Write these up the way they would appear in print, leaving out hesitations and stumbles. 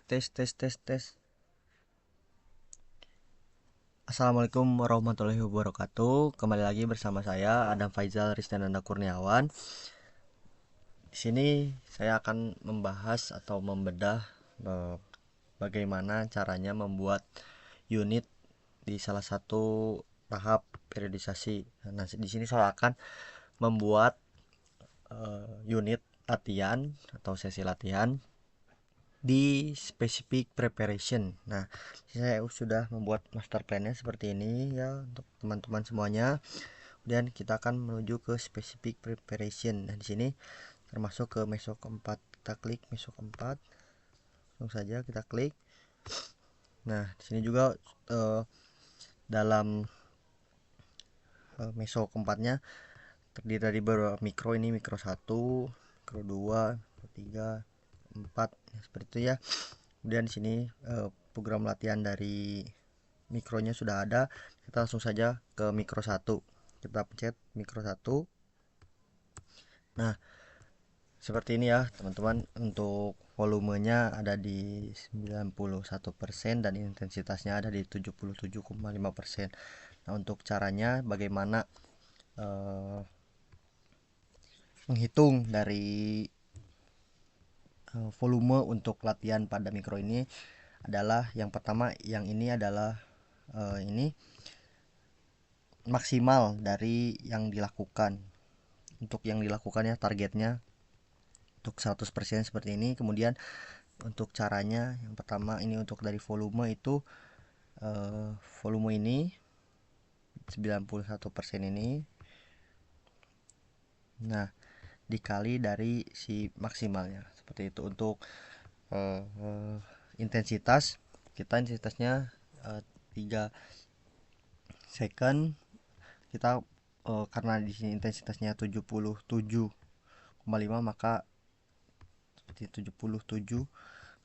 Tes. Assalamualaikum warahmatullahi wabarakatuh. Kembali lagi bersama saya Adam Faizal Rizdananda Kurniawan. Di sini saya akan membahas atau membedah bagaimana caranya membuat unit di salah satu tahap periodisasi. Nah, di sini saya akan membuat unit latihan atau sesi latihan di specific preparation. Nah, saya sudah membuat master plan-nya seperti ini ya untuk teman-teman semuanya. Kemudian kita akan menuju ke specific preparation. Nah, di sini termasuk ke meso keempat. Kita klik meso keempat. Langsung saja kita klik. Nah, di sini juga dalam meso keempatnya terdiri dari beberapa mikro. Ini mikro 1, mikro 2, mikro 3, 4 seperti itu ya. Kemudian di sini program latihan dari mikronya sudah ada. Kita langsung saja ke mikro 1. Kita pencet mikro 1. Nah, seperti ini ya teman-teman. Untuk volumenya ada di 91% dan intensitasnya ada di 77,5%. Nah, untuk caranya bagaimana menghitung dari volume untuk latihan pada mikro ini adalah yang pertama, yang ini adalah ini maksimal dari yang dilakukan. Untuk yang dilakukannya targetnya untuk 100% seperti ini. Kemudian untuk caranya yang pertama ini untuk dari volume itu volume ini 91% ini. Nah, dikali dari si maksimalnya seperti itu. Untuk intensitasnya 3 second. Kita karena di sini intensitasnya 77,5 maka seperti 77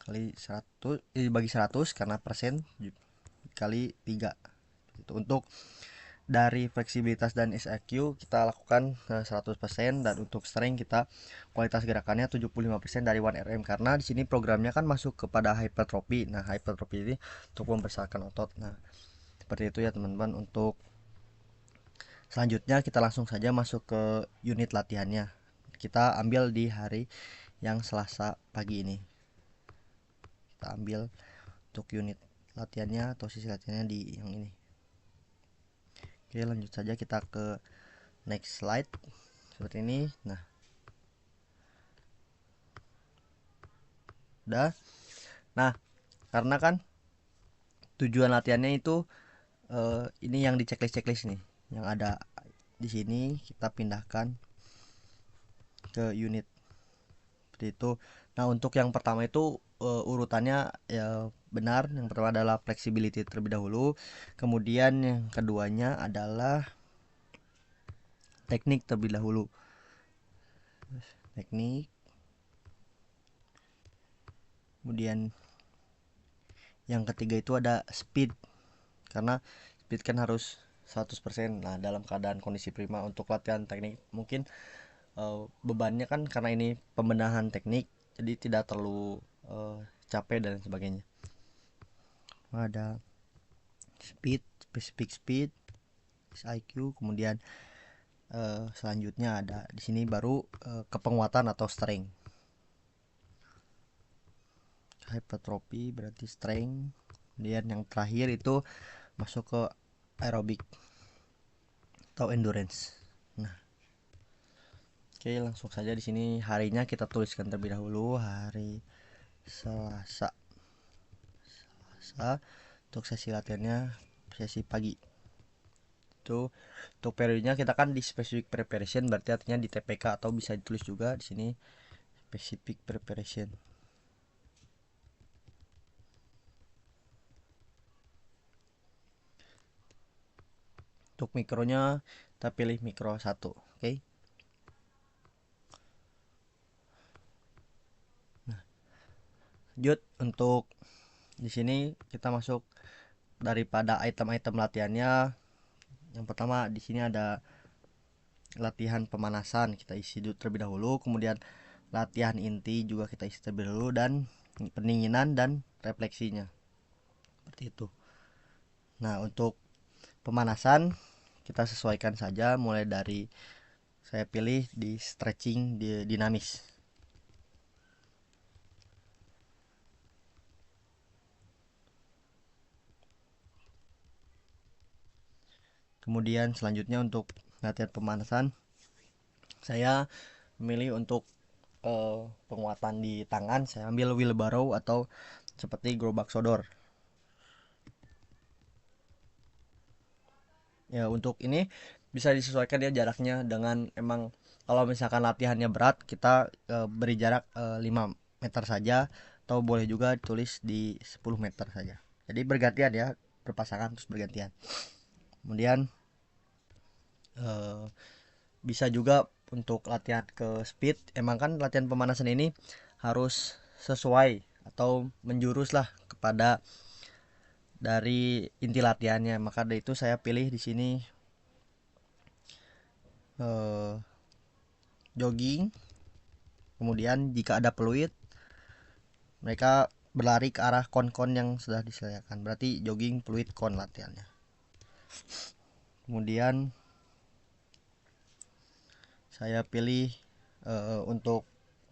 kali 100 bagi 100 karena persen kali 3 itu. Untuk dari fleksibilitas dan SIQ kita lakukan 100% dan untuk strength kita kualitas gerakannya 75% dari 1RM karena di sini programnya kan masuk kepada hypertrophy. Nah, hypertrophy ini untuk membesarkan otot. Nah, seperti itu ya teman-teman. Untuk selanjutnya kita langsung saja masuk ke unit latihannya. Kita ambil di hari yang Selasa pagi ini. Kita ambil untuk unit latihannya atau sisi latihannya di yang ini. Oke, lanjut saja kita ke next slide seperti ini. Nah, udah. Nah, karena kan tujuan latihannya itu ini yang di checklist nih yang ada di sini, kita pindahkan ke unit seperti itu. Nah, untuk yang pertama itu urutannya ya benar. Yang pertama adalah flexibility terlebih dahulu, kemudian yang keduanya adalah teknik terlebih dahulu. Teknik, kemudian yang ketiga itu ada speed karena speed kan harus 100%. Nah, dalam keadaan kondisi prima. Untuk latihan teknik mungkin bebannya kan karena ini pembenahan teknik jadi tidak terlalu capek dan sebagainya. Ada speed, specific speed, IQ, kemudian selanjutnya ada di sini baru kepenguatan atau strength. Hypertrophy berarti strength. Kemudian yang terakhir itu masuk ke aerobik atau endurance. Nah, oke, langsung saja di sini harinya kita tuliskan terlebih dahulu. Hari Selasa. Untuk sesi latihannya sesi pagi. Itu untuk periodenya kita kan di specific preparation, berarti artinya di TPK atau bisa ditulis juga di sini specific preparation. Untuk mikronya kita pilih mikro 1. Oke. Nah, lanjut untuk di sini kita masuk daripada item-item latihannya. Yang pertama di sini ada latihan pemanasan, kita isi terlebih dahulu, kemudian latihan inti juga kita isi terlebih dahulu, dan pendinginan dan refleksinya seperti itu. Nah, untuk pemanasan kita sesuaikan saja, mulai dari saya pilih di stretching di dinamis. Kemudian selanjutnya untuk latihan pemanasan saya memilih untuk penguatan di tangan, saya ambil wheelbarrow atau seperti gerobak sodor. Ya, untuk ini bisa disesuaikan ya jaraknya dengan, emang kalau misalkan latihannya berat kita beri jarak 5 meter saja, atau boleh juga tulis di 10 meter saja. Jadi bergantian ya, berpasangan terus bergantian. Kemudian bisa juga untuk latihan ke speed, emang kan latihan pemanasan ini harus sesuai atau menjurus lah kepada dari inti latihannya. Maka dari itu saya pilih di sini jogging. Kemudian jika ada peluit, mereka berlari ke arah kon-kon yang sudah disediakan. Berarti jogging, peluit, kon latihannya. Kemudian saya pilih untuk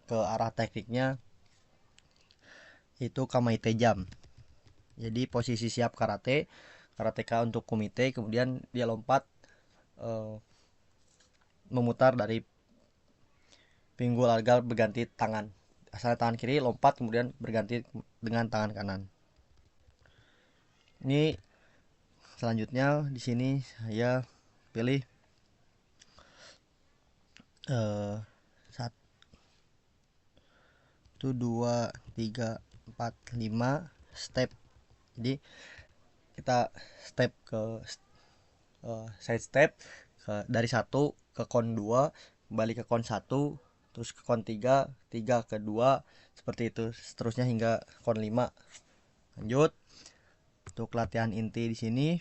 ke arah tekniknya itu kamaite jump. Jadi posisi siap karateka untuk kumite, kemudian dia lompat memutar dari pinggul agar berganti tangan. Asal tangan kiri lompat kemudian berganti dengan tangan kanan. Ini selanjutnya di sini saya pilih 1 2 3 4 5 step. Jadi kita step ke side step dari 1 ke kon 2, kembali ke kon 1, terus ke kon 3, 3 ke 2, seperti itu seterusnya hingga kon 5. Lanjut untuk latihan inti di sini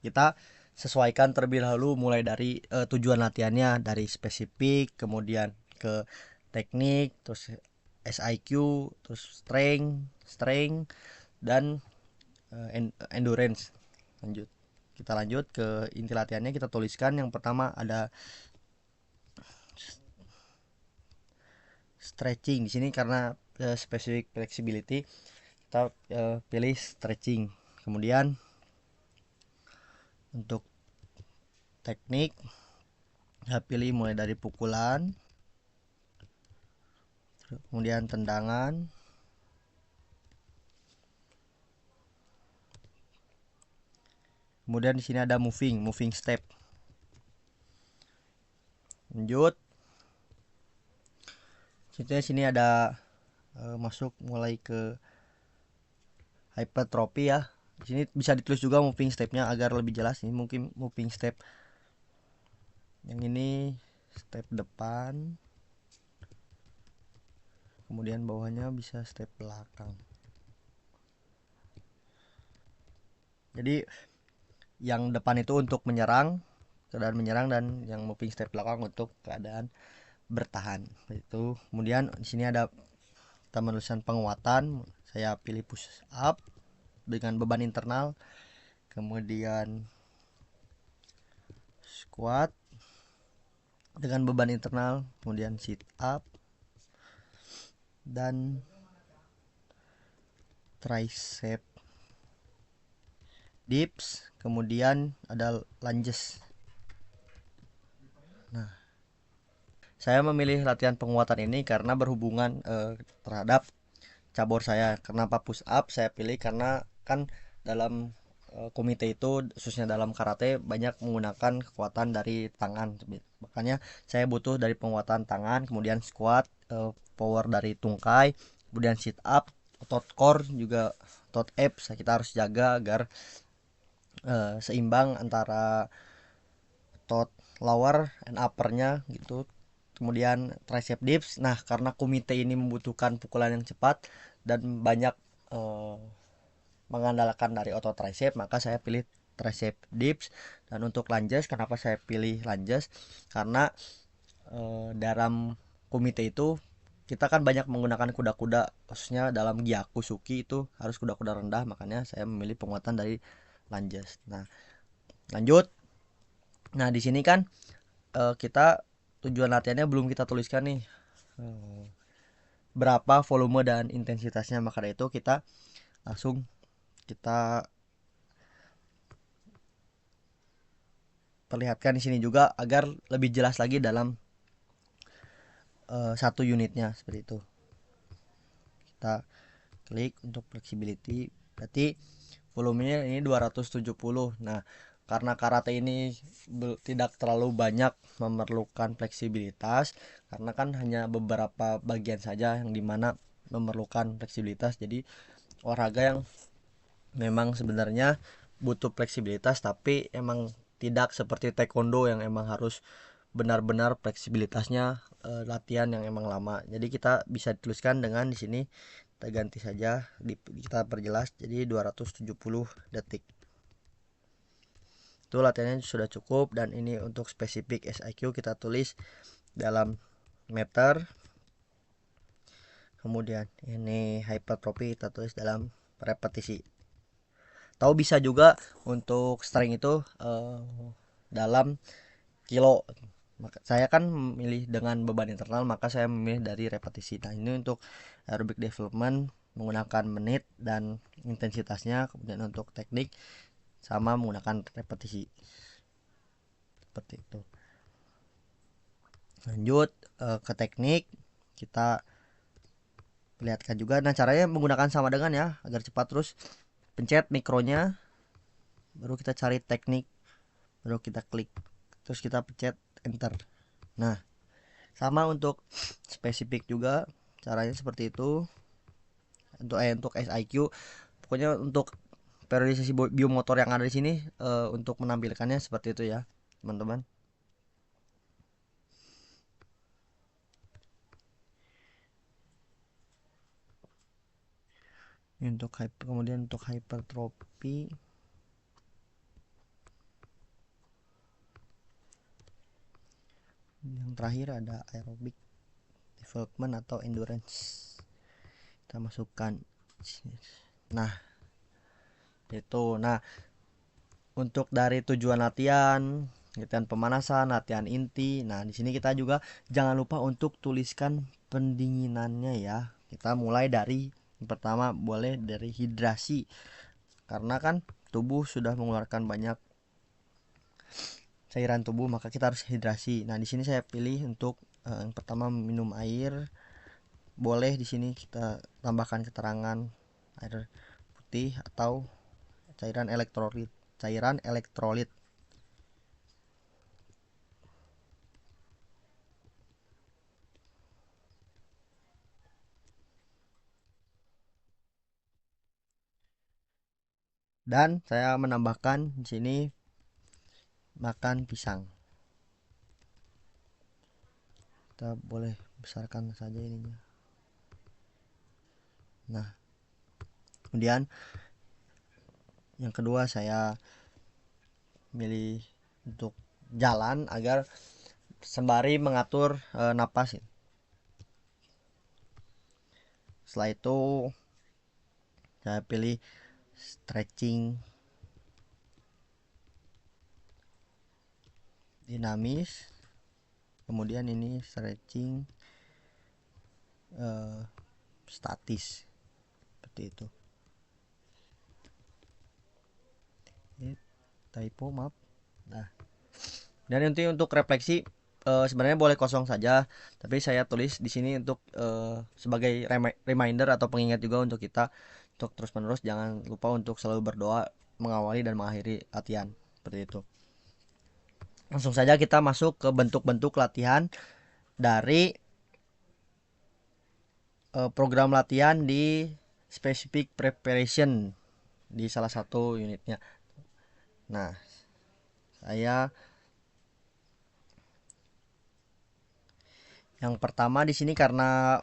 kita sesuaikan terlebih dahulu, mulai dari tujuan latihannya, dari spesifik, kemudian ke teknik, terus SIQ, terus strength dan endurance. Kita lanjut ke inti latihannya, kita tuliskan. Yang pertama ada stretching. Di sini karena specific flexibility kita pilih stretching. Kemudian untuk teknik saya pilih mulai dari pukulan, kemudian tendangan, kemudian di sini ada moving step. Lanjut, sini ada masuk mulai ke hypertrophy ya. Di sini bisa ditulis juga moving stepnya agar lebih jelas. Ini mungkin moving step yang ini step depan, kemudian bawahnya bisa step belakang. Jadi yang depan itu untuk menyerang, keadaan menyerang, dan yang moving step belakang untuk keadaan bertahan. Itu. Kemudian di sini ada penulisan penguatan. Saya pilih push up dengan beban internal, kemudian squat dengan beban internal, kemudian sit up dan tricep dips, kemudian ada lunges. Nah, saya memilih latihan penguatan ini karena berhubungan terhadap cabur saya. Kenapa push up saya pilih? Karena kan dalam komite itu, khususnya dalam karate, banyak menggunakan kekuatan dari tangan. Makanya saya butuh dari penguatan tangan, kemudian squat, power dari tungkai, kemudian sit up, otot core juga, otot abs kita harus jaga agar seimbang antara otot lower and uppernya gitu. Kemudian tricep dips. Nah, karena komite ini membutuhkan pukulan yang cepat dan banyak mengandalkan dari otot tricep, maka saya pilih tricep dips. Dan untuk lunges, kenapa saya pilih lunges? Karena dalam komite itu kita kan banyak menggunakan kuda-kuda, khususnya dalam Gyaku Suki itu harus kuda-kuda rendah, makanya saya memilih penguatan dari lunges. Nah, lanjut. Nah, di sini kan kita tujuan latihannya belum kita tuliskan nih, eh, berapa volume dan intensitasnya. Maka dari itu kita langsung kita perlihatkan di sini juga agar lebih jelas lagi dalam satu unitnya seperti itu. Kita klik untuk flexibility, berarti volumenya ini 270. Nah, karena karate ini tidak terlalu banyak memerlukan fleksibilitas, karena kan hanya beberapa bagian saja yang dimana memerlukan fleksibilitas, jadi olahraga yang memang sebenarnya butuh fleksibilitas, tapi emang tidak seperti taekwondo yang emang harus benar-benar fleksibilitasnya latihan yang emang lama. Jadi kita bisa dituliskan dengan di sini kita ganti saja, kita perjelas jadi 270 detik. Itu latihannya sudah cukup. Dan ini untuk spesifik SIQ kita tulis dalam meter. Kemudian ini hypertrophy kita tulis dalam repetisi. Tahu bisa juga untuk strength itu dalam kilo. Maka saya kan memilih dengan beban internal, maka saya memilih dari repetisi. Nah, ini untuk aerobic development menggunakan menit dan intensitasnya. Kemudian untuk teknik sama menggunakan repetisi seperti itu. Lanjut ke teknik, kita perlihatkan juga. Nah, caranya menggunakan sama dengan ya, agar cepat. Terus pencet mikronya, baru kita cari teknik, baru kita klik, terus kita pencet enter. Nah, sama untuk spesifik juga caranya seperti itu. Untuk SIQ, pokoknya untuk periodisasi biomotor yang ada di sini, untuk menampilkannya seperti itu ya teman-teman. Untuk kemudian untuk hypertrophy, yang terakhir ada aerobic development atau endurance, kita masukkan. Nah, itu. Nah, untuk dari tujuan latihan pemanasan, latihan inti. Nah, di sini kita juga jangan lupa untuk tuliskan pendinginannya ya. Kita mulai dari yang pertama, boleh dari hidrasi, karena kan tubuh sudah mengeluarkan banyak cairan tubuh, maka kita harus hidrasi. Nah, di sini saya pilih untuk yang pertama minum air. Boleh di sini kita tambahkan keterangan air putih atau cairan elektrolit. Dan saya menambahkan di sini makan pisang. Kita boleh besarkan saja ininya. Nah, kemudian yang kedua saya milih untuk jalan agar sembari mengatur napas. Setelah itu saya pilih stretching dinamis. Kemudian ini stretching statis seperti itu. Ini typo, maaf. Nah, dan nanti untuk refleksi sebenarnya boleh kosong saja, tapi saya tulis di sini untuk sebagai reminder atau pengingat juga untuk kita untuk terus-menerus jangan lupa untuk selalu berdoa mengawali dan mengakhiri latihan seperti itu. Langsung saja kita masuk ke bentuk-bentuk latihan dari program latihan di specific preparation di salah satu unitnya. Nah, saya yang pertama di sini karena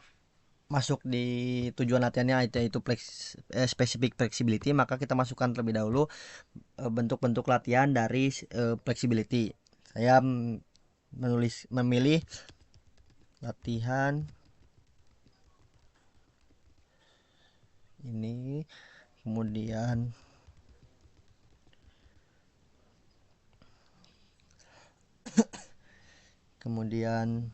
masuk di tujuan latihannya itu specific flexibility, maka kita masukkan terlebih dahulu bentuk-bentuk latihan dari flexibility. Saya memilih latihan ini, kemudian kemudian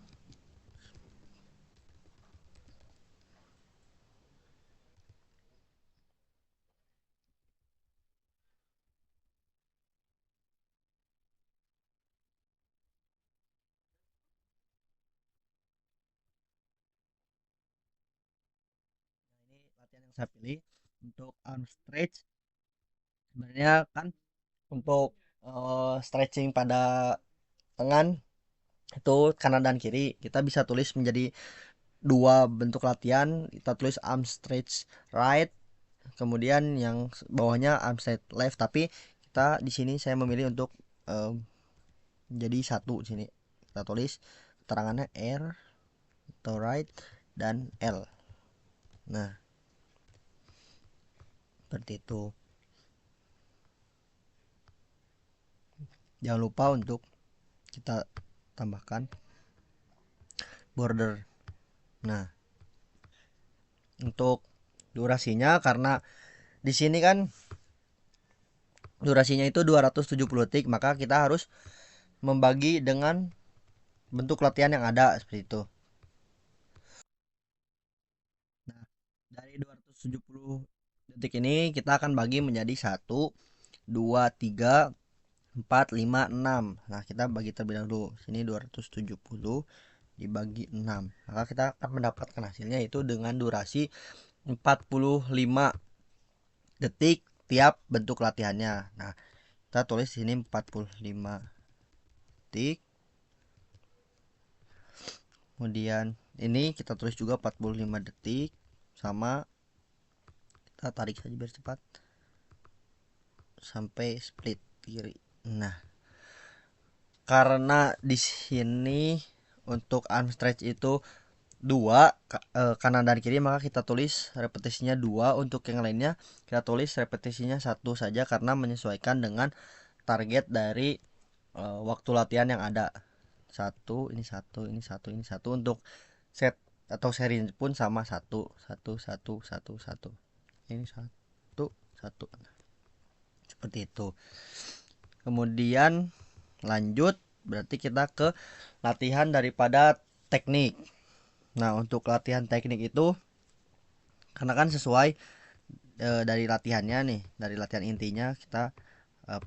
ini latihan yang saya pilih untuk arm stretch. Sebenarnya kan untuk stretching pada tangan itu kanan dan kiri kita bisa tulis menjadi dua bentuk latihan. Kita tulis arm stretch right, kemudian yang bawahnya arm stretch left, tapi kita di sini saya memilih untuk eh, jadi satu. Di sini kita tulis keterangannya R atau right dan L. Nah, seperti itu. Jangan lupa untuk kita tambahkan border. Nah, untuk durasinya, karena di sini kan durasinya itu 270 detik, maka kita harus membagi dengan bentuk latihan yang ada seperti itu. Nah, dari 270 detik ini kita akan bagi menjadi 1, 2, 3, 4, 5, 6. Nah, kita bagi terlebih dahulu. Sini 270 dibagi 6. Maka kita akan mendapatkan hasilnya itu dengan durasi 45 detik tiap bentuk latihannya. Nah, kita tulis sini 45 detik. Kemudian ini kita tulis juga 45 detik, sama kita tarik saja biar cepat sampai split kiri. Nah, karena di sini untuk arm stretch itu dua, kanan dan kiri, maka kita tulis repetisinya 2. Untuk yang lainnya kita tulis repetisinya 1 saja karena menyesuaikan dengan target dari waktu latihan yang ada. Satu, ini satu, ini satu, ini satu. Untuk set atau seri pun sama, satu, satu, satu, satu, satu. Ini satu, satu. Seperti itu. Kemudian lanjut, berarti kita ke latihan daripada teknik. Nah, untuk latihan teknik itu karena kan sesuai dari latihannya nih, dari latihan intinya kita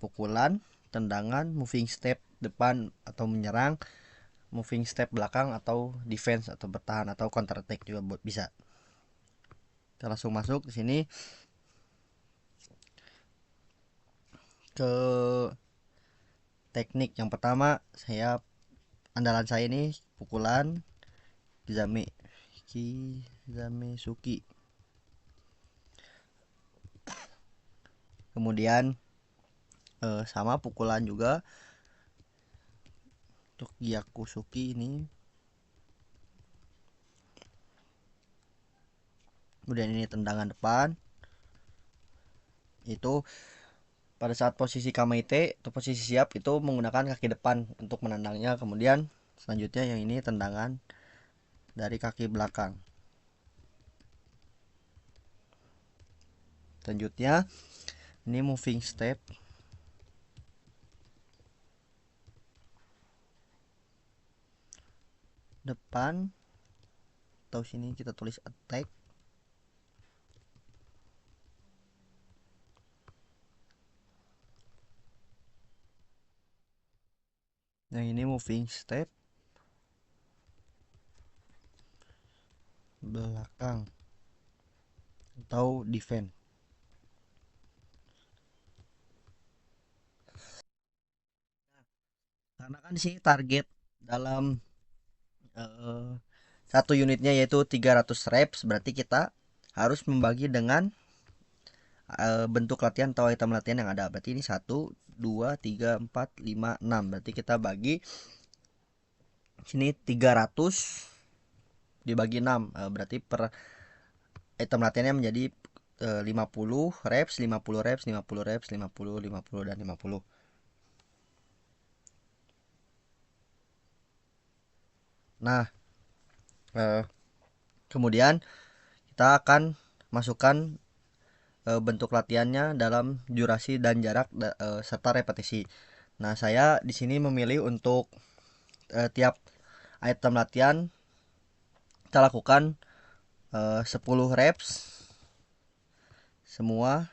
pukulan, tendangan, moving step depan atau menyerang, moving step belakang atau defense atau bertahan atau counter attack juga bisa. Kita langsung masuk ke sini ke teknik. Yang pertama, andalan saya ini pukulan Kizame Kizame Suki. Kemudian sama pukulan juga untuk Gyakusuki ini. Kemudian ini tendangan depan. Itu pada saat posisi kamaite atau posisi siap itu menggunakan kaki depan untuk menendangnya. Kemudian selanjutnya yang ini tendangan dari kaki belakang. Selanjutnya ini moving step depan, atau sini kita tulis attack. Yang ini moving step belakang atau defend. Karena kan sih target dalam eh, satu unitnya yaitu 300 reps, berarti kita harus membagi dengan bentuk latihan atau item latihan yang ada. Berarti ini 1, 2, 3, 4, 5, 6. Berarti kita bagi sini 300 dibagi 6. Berarti per item latihannya menjadi 50 reps, 50 reps, 50 reps, 50, 50 dan 50. Nah, kemudian kita akan masukkan bentuk latihannya dalam durasi dan jarak serta repetisi. Nah, saya di sini memilih untuk tiap item latihan kita lakukan 10 reps semua.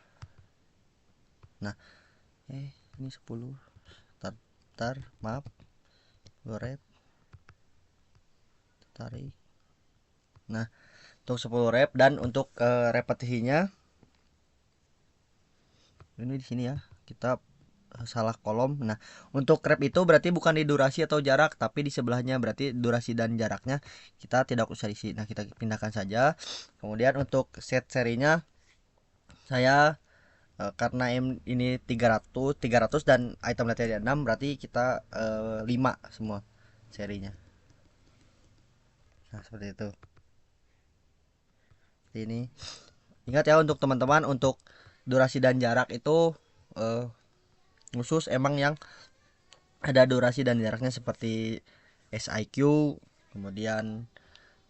Nah, ini 10. Tar, maaf. 10 rep. Tarik. Nah, untuk 10 rep dan untuk repetisinya ini di sini ya. Kita salah kolom. Nah, untuk rep itu berarti bukan di durasi atau jarak, tapi di sebelahnya, berarti durasi dan jaraknya kita tidak usah isi. Nah, kita pindahkan saja. Kemudian untuk set serinya saya karena ini 300 dan item latihan 6, berarti kita 5 semua serinya. Nah, seperti itu. Ini ingat ya untuk teman-teman, untuk durasi dan jarak itu khusus emang yang ada durasi dan jaraknya seperti SIQ, kemudian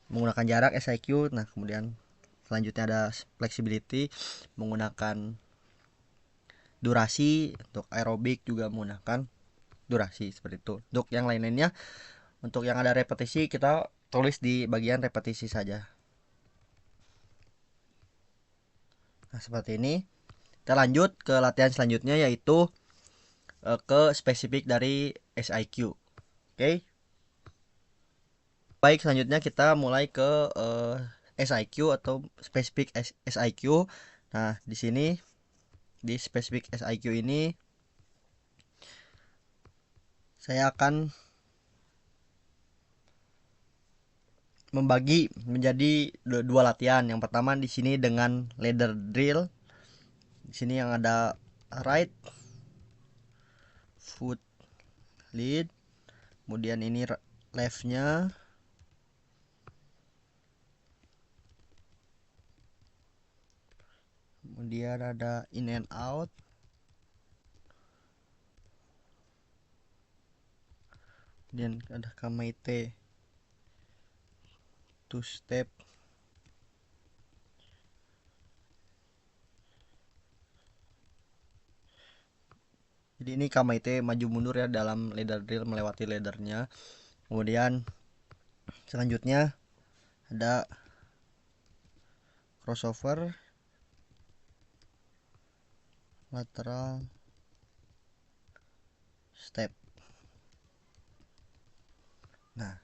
menggunakan jarak SIQ. Nah, kemudian selanjutnya ada flexibility menggunakan durasi, untuk aerobik juga menggunakan durasi seperti itu. Untuk yang lain-lainnya, untuk yang ada repetisi kita tulis di bagian repetisi saja. Nah, seperti ini. Kita lanjut ke latihan selanjutnya, yaitu ke spesifik dari SIQ. Oke. Baik, selanjutnya kita mulai ke SIQ atau spesifik SIQ. Nah, di sini di spesifik SIQ ini saya akan membagi menjadi dua latihan. Yang pertama di sini dengan ladder drill. Di sini yang ada right foot lead, kemudian ini leftnya, kemudian ada in and out, kemudian ada kamaite two step, jadi ini kamaite maju mundur ya dalam ladder drill, melewati laddernya. Kemudian selanjutnya ada crossover lateral step. Nah,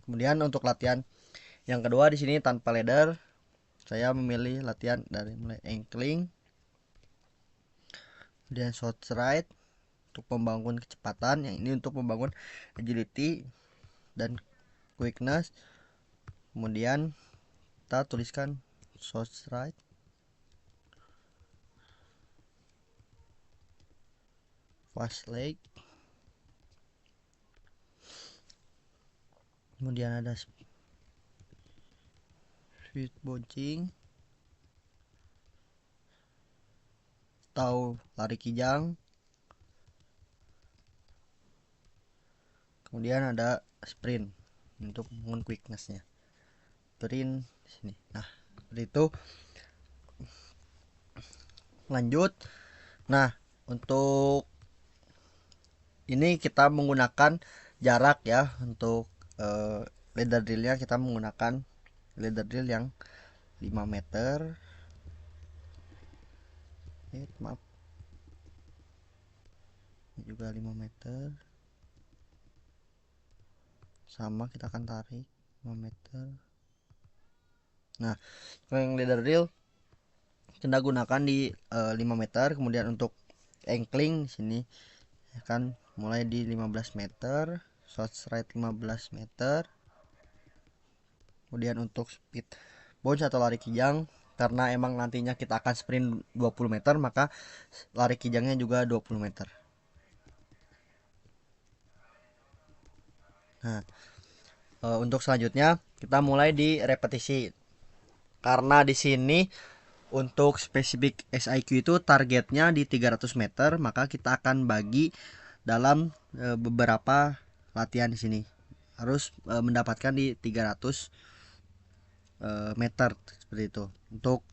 kemudian untuk latihan yang kedua di sini tanpa ladder, saya memilih latihan dari mulai ankling, kemudian short stride untuk membangun kecepatan, yang ini untuk membangun agility dan quickness. Kemudian kita tuliskan short stride, fast leg, kemudian ada speed bouncing atau lari kijang, kemudian ada sprint untuk membangun quicknessnya, sprint di sini. Nah, seperti itu. Lanjut. Nah, untuk ini kita menggunakan jarak ya. Untuk ladder drillnya kita menggunakan ladder drill yang 5 meter. Maaf, ini juga 5 meter, sama kita akan tarik 5 meter. Nah, yang ladder drill kita gunakan di 5 meter. Kemudian untuk ankling sini akan mulai di 15 meter, short stride 15 meter. Kemudian untuk speed bounce atau lari kijang, karena emang nantinya kita akan sprint 20 meter, maka lari kijangnya juga 20 meter. Nah, untuk selanjutnya kita mulai di repetisi. Karena di sini untuk spesifik SIQ itu targetnya di 300 meter, maka kita akan bagi dalam beberapa latihan di sini. Harus mendapatkan di 300 meter seperti itu. Untuk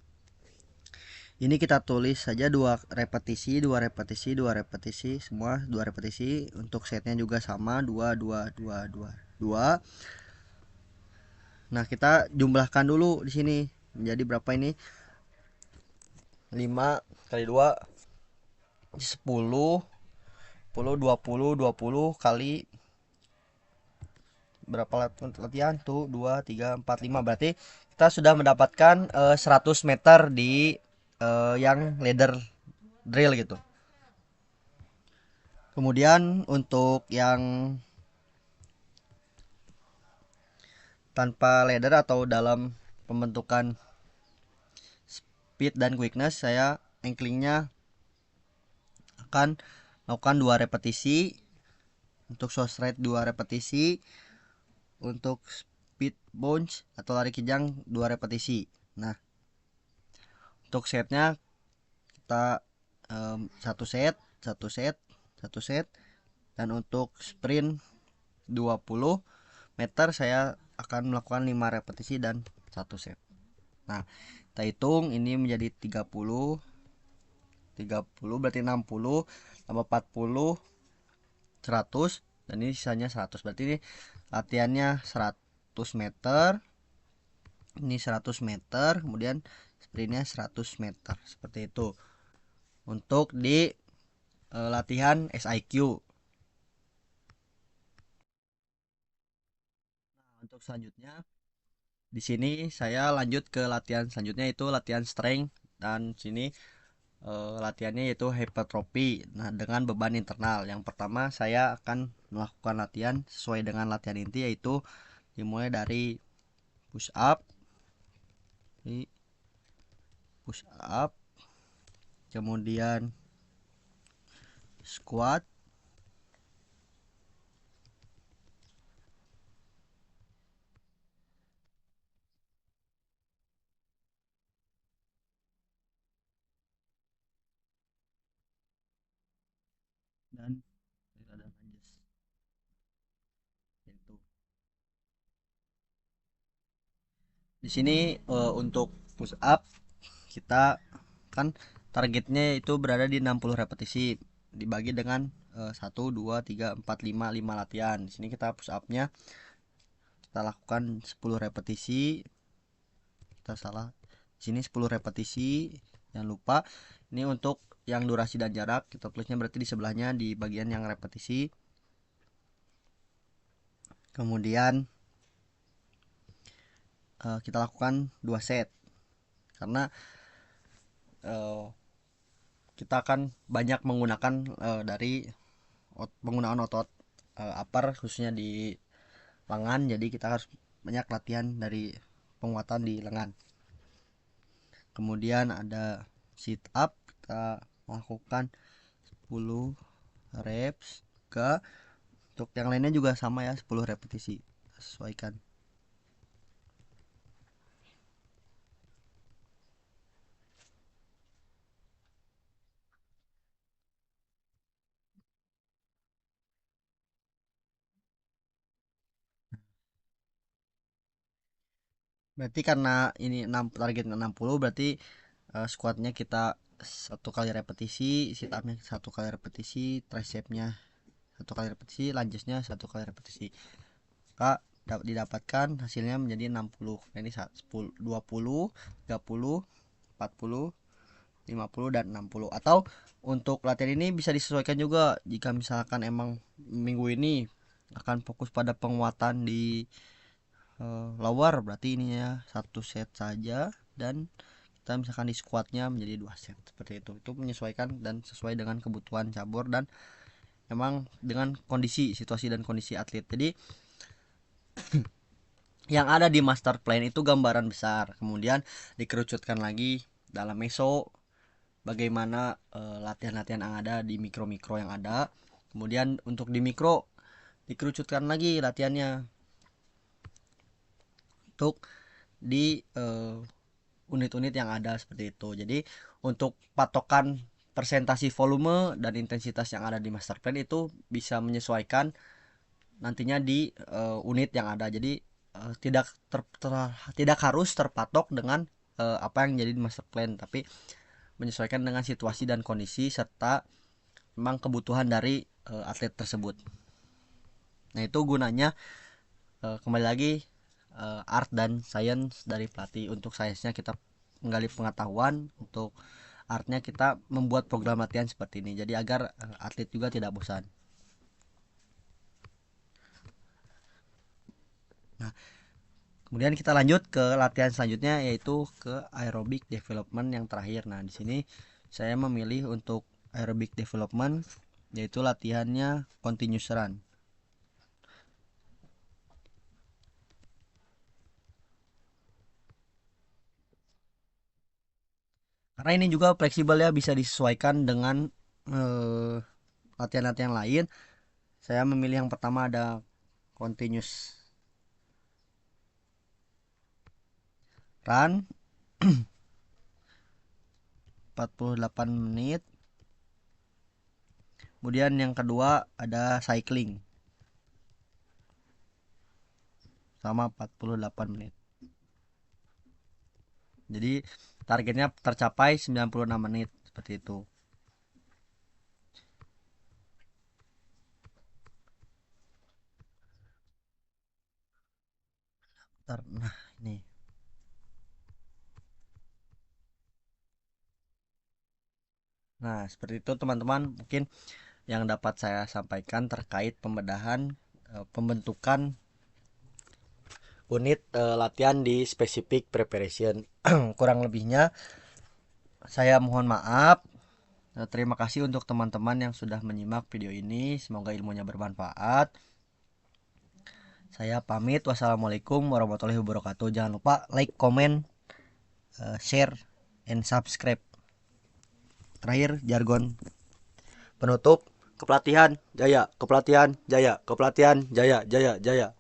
Ini kita tulis saja 2 repetisi, 2 repetisi, 2 repetisi, semua 2 repetisi. Untuk setnya juga sama 2 2 2 2 2. Nah, kita jumlahkan dulu di sini menjadi berapa ini? 5 kali 2 10, 10 20 kali berapa latihan tuh? 2 3 4 5. Berarti kita sudah mendapatkan 100 meter di yang leader drill gitu. Kemudian untuk yang tanpa leader atau dalam pembentukan speed dan quickness, saya anklingnya akan lakukan 2 repetisi. Untuk short stride 2 repetisi, untuk speed bounce atau lari kijang 2 repetisi. Nah, untuk setnya kita satu set, satu set, satu set. Dan untuk sprint 20 meter saya akan melakukan 5 repetisi dan satu set. Nah, kita hitung ini menjadi 30 berarti 60 tambah 40 100, dan ini sisanya 100. Berarti ini latihannya 100 meter, ini 100 meter, kemudian sprintnya 100 meter, seperti itu untuk di latihan SIQ. Nah, untuk selanjutnya di sini saya lanjut ke latihan selanjutnya, itu latihan strength, dan sini latihannya yaitu hypertrophy. Nah, dengan beban internal. Yang pertama saya akan melakukan latihan sesuai dengan latihan inti, yaitu dimulai dari push up, kemudian squat, dan ada lunges. Itu. Di sini untuk push up kita kan targetnya itu berada di 60 repetisi dibagi dengan 1 2 3 4 5 5 latihan. Di sini kita push up-nya kita lakukan 10 repetisi. Kita salah. Di sini 10 repetisi. Jangan lupa ini untuk yang durasi dan jarak, kita tulisnya berarti di sebelahnya di bagian yang repetisi. Kemudian kita lakukan 2 set. Karena kita akan banyak menggunakan dari penggunaan otot upper khususnya di lengan, jadi kita harus banyak latihan dari penguatan di lengan. Kemudian ada sit up, kita melakukan 10 reps ke. Untuk yang lainnya juga sama ya, 10 repetisi, sesuaikan. Berarti karena ini 6 target 60, berarti squatnya kita 1 kali repetisi, sit upnya 1 kali repetisi, tricepnya 1 kali repetisi, lungesnya 1 kali repetisi. Maka didapatkan hasilnya menjadi 60. Nah, ini 10, 20, 30, 40, 50 dan 60. Atau untuk latihan ini bisa disesuaikan juga jika misalkan emang minggu ini akan fokus pada penguatan di lower, berarti ininya 1 set saja, dan kita misalkan di squatnya menjadi 2 set, seperti itu menyesuaikan dan sesuai dengan kebutuhan cabur dan memang dengan kondisi situasi dan kondisi atlet. Jadi yang ada di master plan itu gambaran besar, kemudian dikerucutkan lagi dalam meso bagaimana latihan-latihan yang ada di mikro-mikro yang ada. Kemudian untuk di mikro dikerucutkan lagi latihannya untuk di unit-unit yang ada, seperti itu. Jadi untuk patokan presentasi volume dan intensitas yang ada di master plan itu bisa menyesuaikan nantinya di unit yang ada. Jadi tidak harus terpatok dengan apa yang jadi di master plan, tapi menyesuaikan dengan situasi dan kondisi serta memang kebutuhan dari atlet tersebut. Nah, itu gunanya kembali lagi art dan science dari pelatih. Untuk sainsnya kita menggali pengetahuan, untuk artnya kita membuat program latihan seperti ini, jadi agar atlet juga tidak bosan. Nah, kemudian kita lanjut ke latihan selanjutnya, yaitu ke aerobic development yang terakhir. Nah, di sini saya memilih untuk aerobic development, yaitu latihannya continuous run. Karena ini juga fleksibel ya, bisa disesuaikan dengan latihan-latihan lain. Saya memilih yang pertama ada continuous run 48 menit. Kemudian yang kedua ada cycling sama 48 menit. Jadi targetnya tercapai 96 menit seperti itu. Nah, ini. Nah, seperti itu teman-teman, mungkin yang dapat saya sampaikan terkait pembedahan pembentukan unit latihan di specific preparation. Kurang lebihnya saya mohon maaf. Terima kasih untuk teman-teman yang sudah menyimak video ini. Semoga ilmunya bermanfaat. Saya pamit. Wassalamualaikum warahmatullahi wabarakatuh. Jangan lupa like, comment, share, and subscribe. Terakhir, jargon penutup. Kepelatihan jaya, kepelatihan jaya, kepelatihan jaya, jaya, jaya.